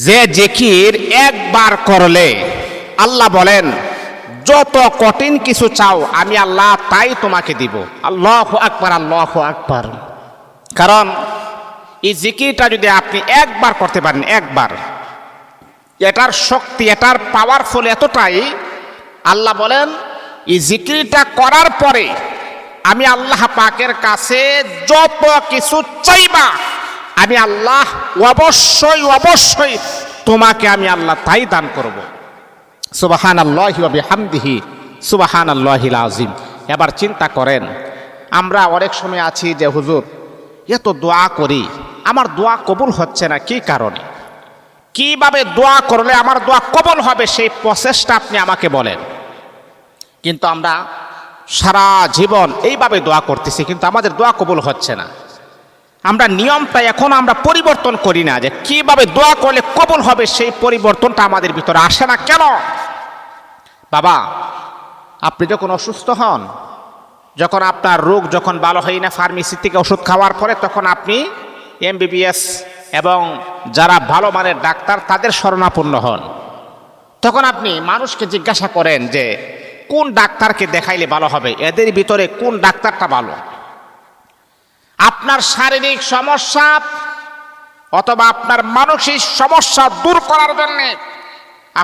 যে জিকির একবার করলে আল্লাহ বলেন যত কঠিন কিছু চাও আমি আল্লাহ তাই তোমাকে দিব। আল্লাহু আকবার, আল্লাহু আকবার। কারণ এই জিকিরটা যদি আপনি একবার করতে পারেন, একবার, এটার শক্তি, এটার পাওয়ারফুল এতটাই, আল্লাহ বলেন এই জিকিরটা করার পরে আমি আল্লাহ পাকের কাছে যত কিছু চাইবা আমি আল্লাহ অবশ্যই অবশ্যই তোমাকে আমি আল্লাহ তাই দান করব। সুবহানাল্লাহি ওয়া বিহামদিহি সুবহানাল্লাহিল আযীম। এবার চিন্তা করেন, আমরা অনেক সময় আছি যে হুজুর এত দোয়া করি, আমার দোয়া কবুল হচ্ছে না, কি কারণে, কিভাবে দোয়া করলে আমার দোয়া কবুল হবে সেই প্রসেসটা আপনি আমাকে বলেন। কিন্তু আমরা সারা জীবন এইভাবে দোয়া করতেছি কিন্তু আমাদের দোয়া কবুল হচ্ছে না। আমরা নিয়মটা এখন আমরা পরিবর্তন করি না, যে কিভাবে দোয়া করলে কবুল হবে সেই পরিবর্তনটা আমাদের ভিতরে আসে না কেন? বাবা, আপনি যখন অসুস্থ হন, যখন আপনার রোগ যখন ভালো হয় না ফার্মেসি থেকে ওষুধ খাওয়ার পরে, তখন আপনি এমবিবিএস এবং যারা ভালো মানের ডাক্তার তাদের শরণাপন্ন হন। তখন আপনি মানুষকে জিজ্ঞাসা করেন যে কোন ডাক্তারকে দেখাইলে ভালো হবে, এদের ভিতরে কোন ডাক্তারটা ভালো। আপনার শারীরিক সমস্যা অথবা আপনার মানসিক সমস্যা দূর করার জন্য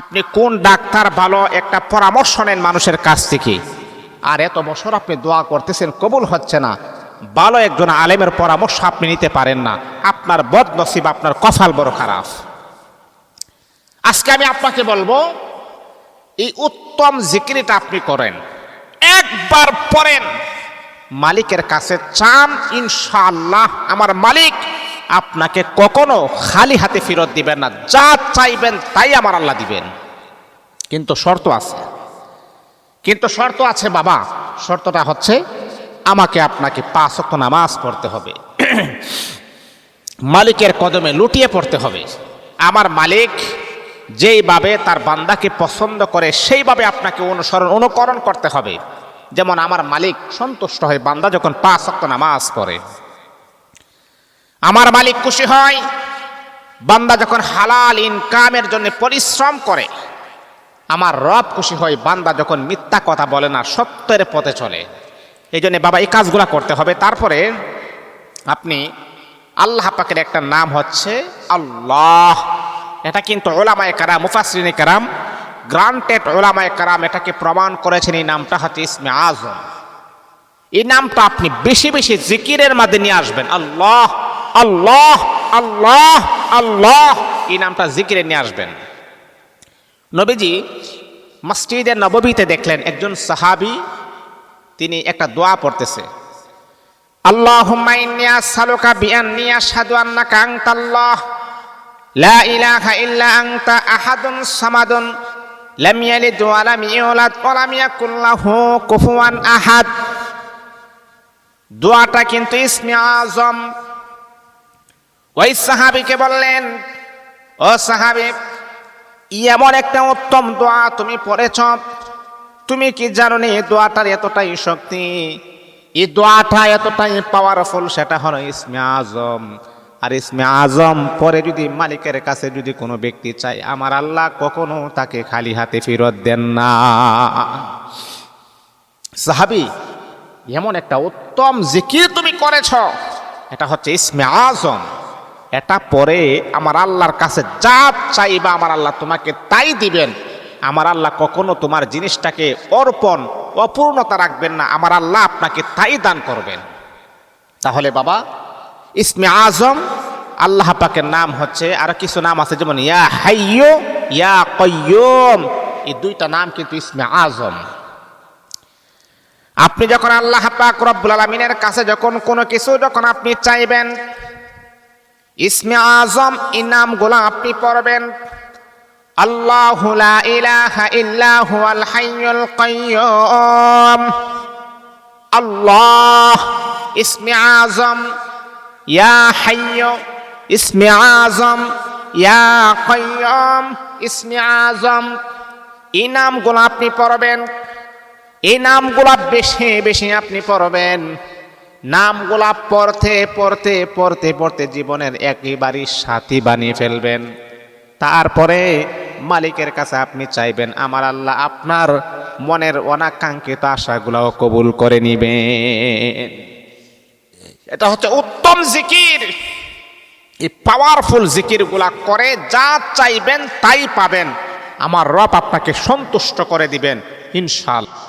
আপনি কোন ডাক্তার ভালো একটা পরামর্শ নেন মানুষের কাছ থেকে। আর এত বছর আপনি দোয়া করতেছেন, কবুল হচ্ছে না, ভালো একজন আলেমের পরামর্শ আপনি নিতে পারেন না। আপনার বদনসিব, আপনার কপাল বড় খারাপ। আজকে আমি আপনাকে বলবো এই উত্তম জিকিরটা আপনি করেন, একবার পড়েন, মালিকের কাছে চান, ইনশাআল্লাহ আমার মালিক আপনাকে কখনো খালি হাতে ফেরত দিবেন না, যা চাইবেন তাই আমার আল্লাহ দিবেন। কিন্তু শর্ত আছে, কিন্তু শর্ত আছে বাবা। শর্তটা হচ্ছে আমাকে আপনাকে 5 ওয়াক্ত নামাজ পড়তে হবে, মালিকের কদমে লুটিয়ে পড়তে হবে। আমার মালিক যেইভাবে তার বান্দাকে পছন্দ করে সেইভাবে আপনাকে অনুকরণ করতে হবে। যেমন আমার মালিক সন্তুষ্ট হয় বান্দা যখন 5 ওয়াক্ত নামাজ পড়ে। আমার মালিক খুশি হয় বান্দা যখন হালাল ইনকামের জন্য পরিশ্রম করে। আমার রব খুশি হয় বান্দা যখন মিথ্যা কথা বলে না, সত্যের পথে চলে। এই জন্য বাবা এই কাজগুলো করতে হবে। তারপরে আপনি আল্লাহ পাকের একটা নাম হচ্ছে আল্লাহ। এটা কিন্তু উলামায়ে কেরাম, মুফাসসিরিনে কেরাম, গ্রান্টেড উলামায়ে কেরাম এটাকে প্রমাণ করেছেন। এই নামটা হচ্ছে ইসমে আজম। এই নামটা আপনি বেশি বেশি জিকিরের মধ্যে নিয়ে আসবেন। আল্লাহ আল্লাহ আল্লাহ আল্লাহ, এই নামটা জিকিরে নিয়ে আসবেন। নবীজি মসজিদে নববীতে দেখলেন একজন সাহাবী, তিনি একটা দোয়া পড়তেছে, আল্লাহুম্মা ইন্নী আসআলুকা বিআন্নী আশহাদু আন্নাকা আনতাল্লাহ লা ইলাহা ইল্লা আনতা আহাদুন সামাদুন লাম ইয়ালিদ ওয়া লাম ইউলাদ ওয়া লাম ইয়াকুল লাহু কুফুয়ান আহাদ। দোয়াটা কিন্তু ইসমে আজম। ওই সাহাবীকে বললেন, ও সাহাবী, এমন একটা উত্তম দোয়া তুমি পড়েছ, তুমি কি জানো না এই দোয়াটার এতটাই শক্তি, এই দোয়াটা এতটাই পাওয়ারফুল, সেটা হলো ইসমে আজম। আর ইসমে আজম পরে যদি মালিকের কাছে যদি কোনো ব্যক্তি চায়, আমার আল্লাহ কখনো তাকে খালি হাতে ফেরত দেন না। সাহাবী, এমন একটা উত্তম জিকির তুমি করেছ, এটা হচ্ছে ইসমে আজম। এটা পরে আমার আল্লাহর কাছে যা চাইবা আমার আল্লাহ তোমাকে তাই দিবেন। আমার আল্লাহ কখনো তোমার জিনিসটাকে অপূর্ণতা রাখবেন না, আমার আল্লাহ আপনাকে তাই দান করবেন। তাহলে বাবা, ইসমে আজম আল্লাহ পাকের নাম হচ্ছে, আর কিছু নাম আছে যেমন ইয়া হাইয়্যু ইয়া কাইয়্যুম, এই দুইটা নাম কিন্তু ইসমে আজম। আপনি যখন আল্লাহ পাক রব্বুল আলামিনের কাছে যখন কোনো কিছু যখন আপনি চাইবেন, ইসমে আজম এই নামগুলো আপনি পড়বেন। আল্লাহু লা ইলাহা ইল্লা হুয়াল হাইয়ুল কাইয়্যুম, আল্লাহ ইসমে আজম, ইয়া হাইয়্যু ইসমে আজম, ইয়া কাইয়্যুম ইসমে আজম। এই নামগুলো আপনি পড়বেন, এই নামগুলা বেশি বেশি আপনি পড়বেন। নামগুলা পড়তে পড়তে পড়তে পড়তে জীবনের একেবারে সাথী বানিয়ে ফেলবেন। তারপরে মালিকের কাছে আপনি চাইবেন, আমার আল্লাহ আপনার মনের অনাকাঙ্ক্ষিত আশাগুলাও কবুল করে নিবেন। এটা হচ্ছে উত্তম জিকির। এই পাওয়ারফুল জিকিরগুলা করে যা চাইবেন তাই পাবেন, আমার রব আপনাকে সন্তুষ্ট করে দিবেন ইনশাআল্লাহ।